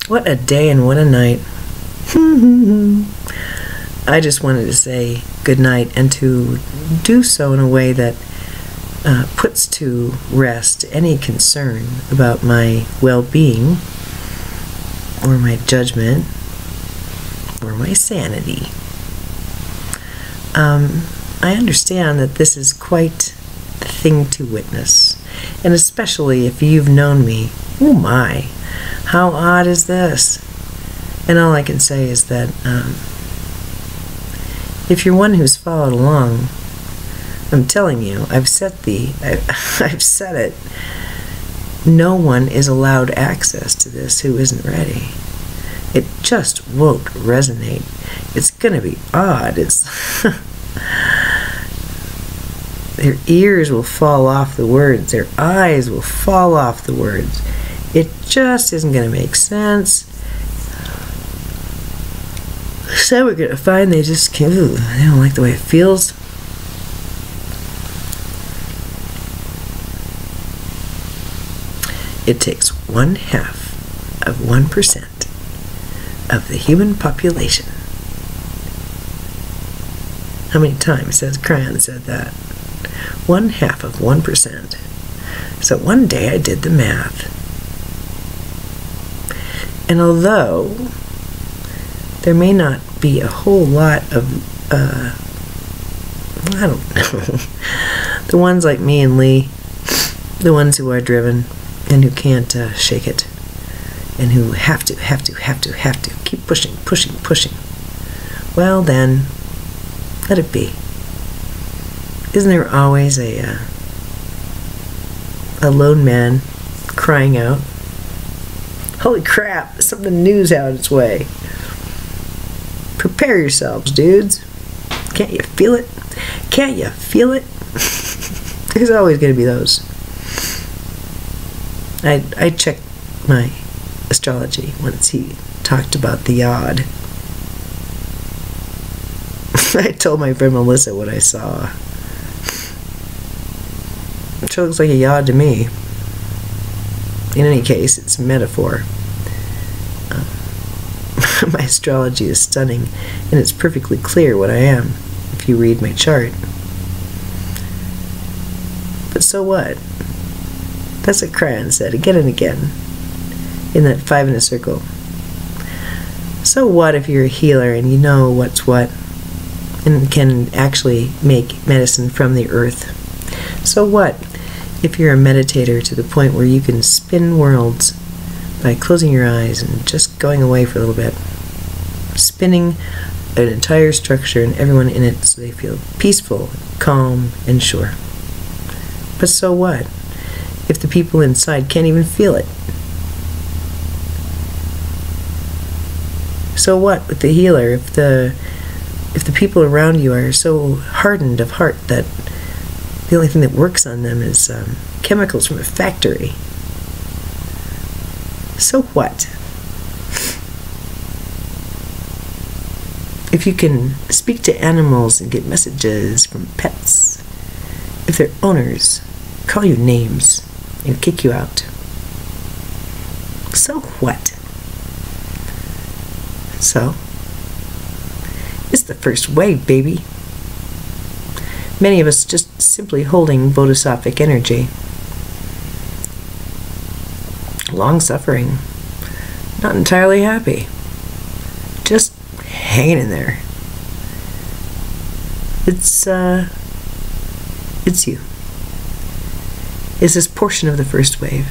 What a day and what a night. I just wanted to say good night, and to do so in a way that puts to rest any concern about my well-being or my judgment or my sanity. I understand that this is quite a thing to witness, and especially if you've known me. Oh my, how odd is this? And all I can say is that if you're one who's followed along, I'm telling you, I've said it. No one is allowed access to this who isn't ready. It just won't resonate. It's gonna be odd. Their ears will fall off the words. Their eyes will fall off the words. It just isn't gonna make sense. So we're gonna find they don't like the way it feels. It takes 1/2 of 1% of the human population. How many times has Crayon said that? 1/2 of 1%. So one day I did the math. And although there may not be a whole lot of, I don't know, the ones like me and Lee, the ones who are driven and who can't shake it, and who have to keep pushing. Well then, let it be. Isn't there always a lone man crying out, "Holy crap, something new's out its way. Prepare yourselves, dudes. Can't you feel it? Can't you feel it?" There's always going to be those. I checked my astrology once he talked about the yod. I told my friend Melissa what I saw. It sure looks like a yod to me. In any case, it's a metaphor. My astrology is stunning, and it's perfectly clear what I am, if you read my chart. But so what? That's what Crayon said again and again, in that 5 in a circle. So what if you're a healer and you know what's what, and can actually make medicine from the earth? So what if you're a meditator to the point where you can spin worlds by closing your eyes and just going away for a little bit, spinning an entire structure and everyone in it so they feel peaceful, calm, and sure? But so what if the people inside can't even feel it? So what with the healer if the people around you are so hardened of heart that the only thing that works on them is chemicals from a factory? So what? If you can speak to animals and get messages from pets, if their owners call you names and kick you out, so what? So, it's the first wave, baby. Many of us just simply holding bodhisattvic energy. Long-suffering, not entirely happy, just hanging in there. It's you. It's this portion of the first wave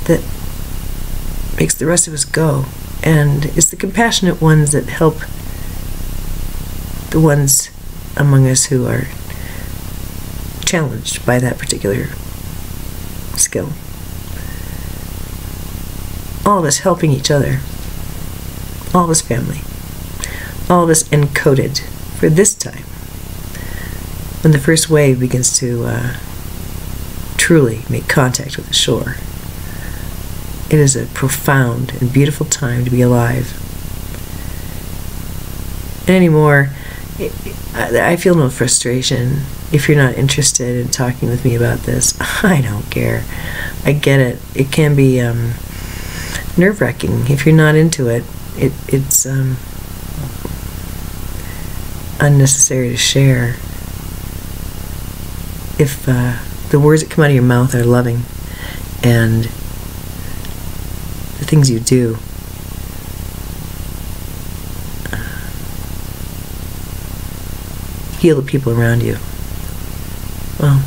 that makes the rest of us go, and it's the compassionate ones that help the ones among us who are challenged by that particular skill. All of us helping each other. All of us family. All of us encoded for this time, when the first wave begins to truly make contact with the shore. It is a profound and beautiful time to be alive. And anymore, I feel no frustration if you're not interested in talking with me about this. I don't care. I get it. It can be nerve-wracking. If you're not into it, it's unnecessary to share. If the words that come out of your mouth are loving, and the things you do heal the people around you, well,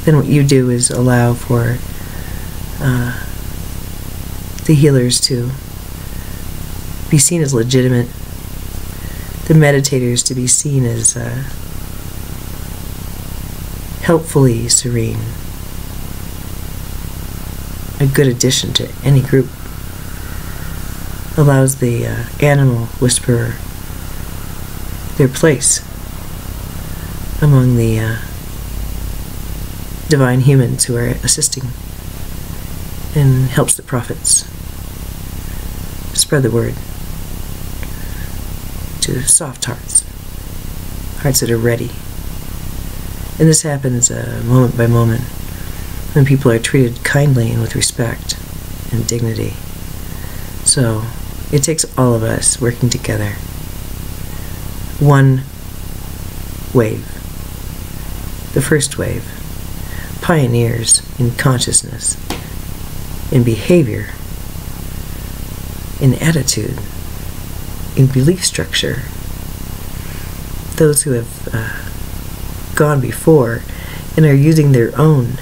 then what you do is allow for the healers to be seen as legitimate, the meditators to be seen as helpfully serene, a good addition to any group. Allows the animal whisperer their place among the divine humans who are assisting, and helps the prophets spread the word to soft hearts, hearts that are ready. And this happens moment by moment when people are treated kindly and with respect and dignity. So it takes all of us working together. One wave. The first wave. Pioneers in consciousness, in behavior, in attitude, in belief structure. Those who have gone before and are using their own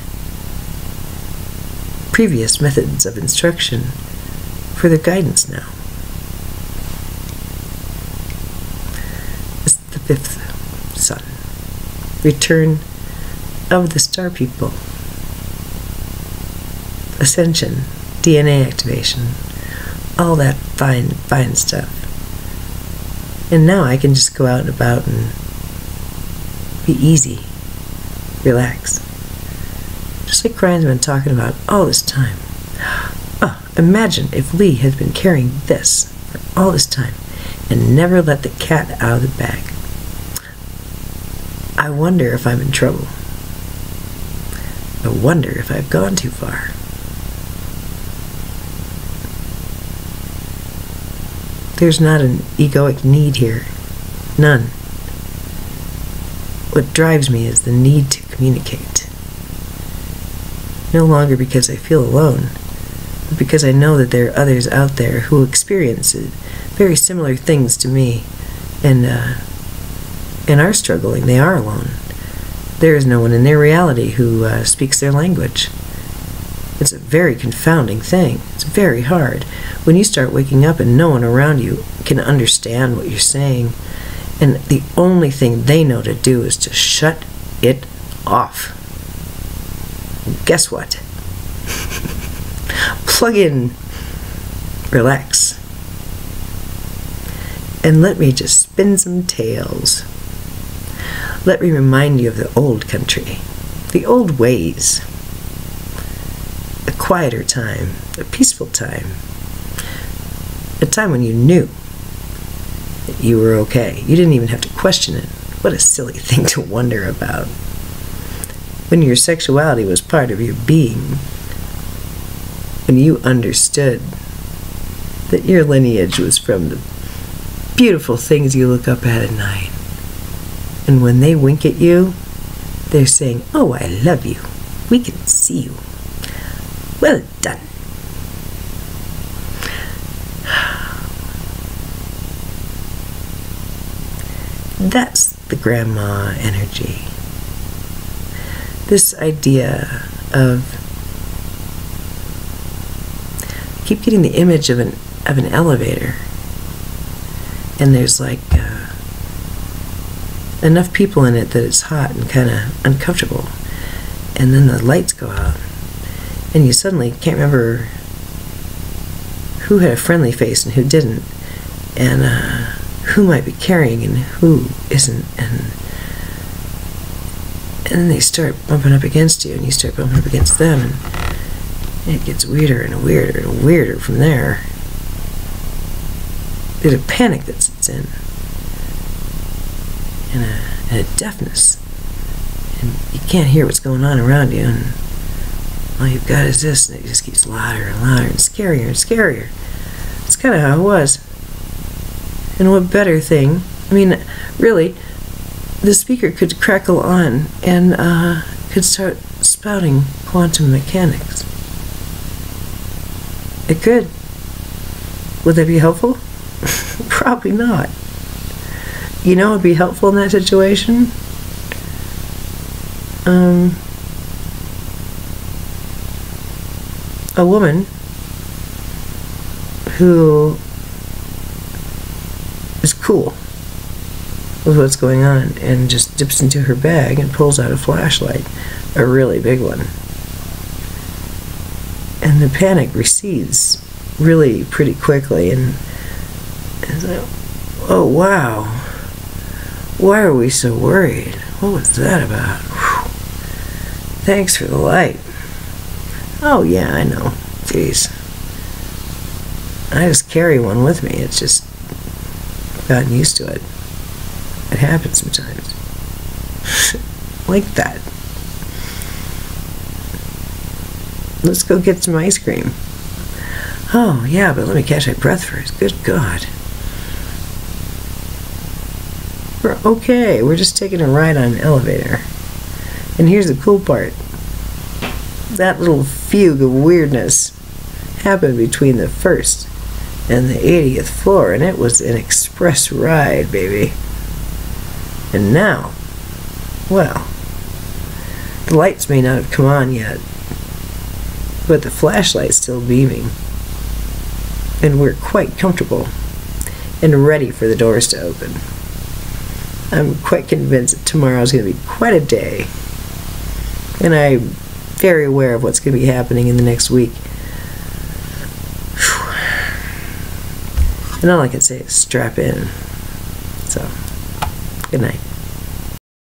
previous methods of instruction for their guidance now. It's the fifth sun. Return of the star people. Ascension, DNA activation, all that fine stuff. And now I can just go out and about and be easy, relax. Just like Ryan's been talking about all this time. Oh, imagine if Lee had been carrying this for all this time and never let the cat out of the bag. I wonder if I'm in trouble. I wonder if I've gone too far. There's not an egoic need here. None. What drives me is the need to communicate. No longer because I feel alone, but because I know that there are others out there who experience very similar things to me, and are struggling. They are alone. There is no one in their reality who speaks their language. It's a very confounding thing. It's very hard when you start waking up and no one around you can understand what you're saying, and the only thing they know to do is to shut it off. And guess what? Plug in, relax, and let me just spin some tales. Let me remind you of the old country, the old ways, a quieter time, a peaceful time, a time when you knew that you were okay. You didn't even have to question it. What a silly thing to wonder about. When your sexuality was part of your being, when you understood that your lineage was from the beautiful things you look up at night. And when they wink at you, they're saying, "Oh, I love you. We can see you. Well done." That's the grandma energy. This idea of, keep getting the image of an elevator, and there's like enough people in it that it's hot and kind of uncomfortable, and then the lights go out, and you suddenly can't remember who had a friendly face and who didn't, and who might be carrying and who isn't, and then they start bumping up against you, and you start bumping up against them, and it gets weirder and weirder and weirder from there. There's a panic that sets in, and a deafness, and you can't hear what's going on around you, and all you've got is this, and it just gets louder and louder and scarier and scarier. That's kind of how it was. And what better thing, I mean, really, the speaker could crackle on and could start spouting quantum mechanics. It could. Would that be helpful? Probably not. You know what would be helpful in that situation? A woman who is cool with what's going on and just dips into her bag and pulls out a flashlight, a really big one. And the panic recedes really pretty quickly, and it's like, oh wow, why are we so worried? What was that about? Whew. Thanks for the light. Oh yeah, I know. Jeez. I just carry one with me. It's just gotten used to it. It happens sometimes. Like that. Let's go get some ice cream. Oh, yeah, but let me catch my breath first. Good God. We're just taking a ride on an elevator. And here's the cool part. That little fugue of weirdness happened between the first and the 80th floor, and it was an express ride, baby. And now, well, the lights may not have come on yet, but the flashlight's still beaming. And we're quite comfortable and ready for the doors to open. I'm quite convinced that tomorrow's going to be quite a day. And I'm very aware of what's going to be happening in the next week. And all I can say is strap in. So, good night.